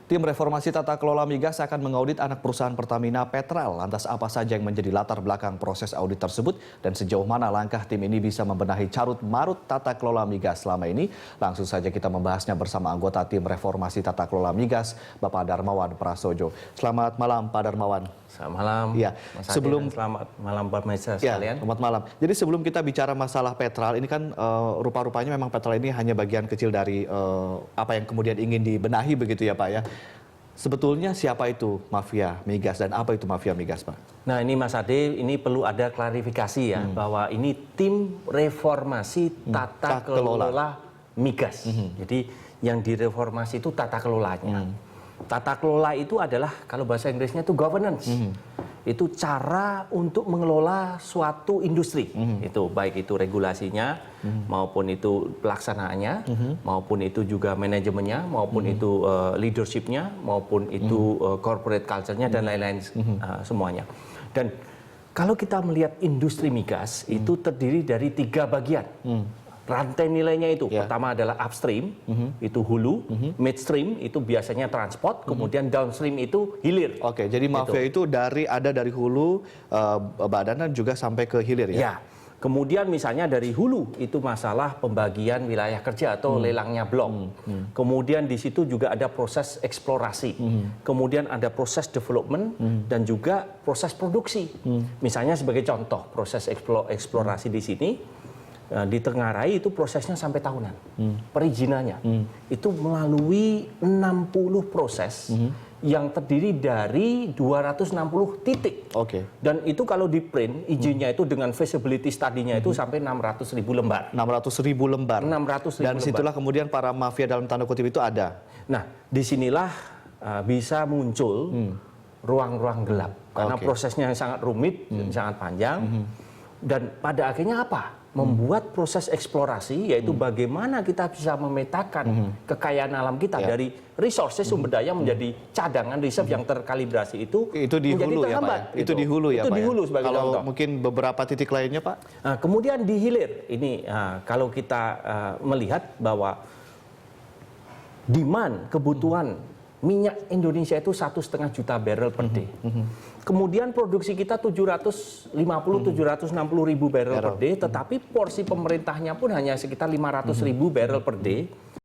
Tim Reformasi Tata Kelola Migas akan mengaudit anak perusahaan Pertamina Petral. Lantas apa saja yang menjadi latar belakang proses audit tersebut dan sejauh mana langkah tim ini bisa membenahi carut-marut tata kelola migas selama ini? Langsung saja kita membahasnya bersama anggota Tim Reformasi Tata Kelola Migas, Bapak Darmawan Prasojo. Selamat malam, Pak Darmawan. Selamat malam. Ya, sebelum selamat malam Pak Maisa sekalian. Selamat malam. Jadi sebelum kita bicara masalah Petral, ini kan rupa-rupanya memang Petral ini hanya bagian kecil dari apa yang kemudian ingin dibenahi begitu ya Pak ya. Sebetulnya siapa itu mafia migas dan apa itu mafia migas, Pak? Nah ini Mas Ade, ini perlu ada klarifikasi ya bahwa ini tim reformasi tata kelola migas. Jadi yang direformasi itu tata kelolanya. Tata kelola itu adalah kalau bahasa Inggrisnya itu governance. Itu cara untuk mengelola suatu industri. Itu baik itu regulasinya maupun itu pelaksanaannya, maupun itu juga manajemennya, maupun itu leadershipnya, maupun itu corporate culture-nya dan lain-lain semuanya. Dan kalau kita melihat industri migas itu terdiri dari 3 bagian. Rantai nilainya itu pertama adalah upstream, itu hulu, midstream itu biasanya transport, kemudian downstream itu hilir. Oke, jadi mafia itu ada dari hulu badan dan juga sampai ke hilir ya? Ya. Kemudian misalnya dari hulu itu masalah pembagian wilayah kerja atau lelangnya blok. Kemudian di situ juga ada proses eksplorasi. Kemudian ada proses development dan juga proses produksi. Misalnya sebagai contoh proses eksplorasi di sini ditengarai itu prosesnya sampai tahunan. Perizinannya itu melalui 60 proses yang terdiri dari 260 titik. Dan itu kalau di print izinnya itu dengan feasibility study-nya itu sampai 600.000 lembar. 600.000 lembar. 600.000 dan situlah kemudian para mafia dalam tanda kutip itu ada. Nah, disinilah bisa muncul ruang-ruang gelap karena prosesnya sangat rumit, sangat panjang. Dan pada akhirnya apa? Membuat proses eksplorasi, yaitu bagaimana kita bisa memetakan kekayaan alam kita dari resources sumber daya menjadi cadangan reserve yang terkalibrasi itu di hulu ya Pak ya? Itu di hulu ya Pak? Itu di hulu sebagai contoh. contoh. Mungkin beberapa titik lainnya Pak? Kemudian di hilir, ini kalau kita melihat bahwa demand kebutuhan minyak Indonesia itu 1,5 juta barrel per day. Kemudian produksi kita 750-760 ribu barrel per day, tetapi porsi pemerintahnya pun hanya sekitar 500 ribu barrel per day.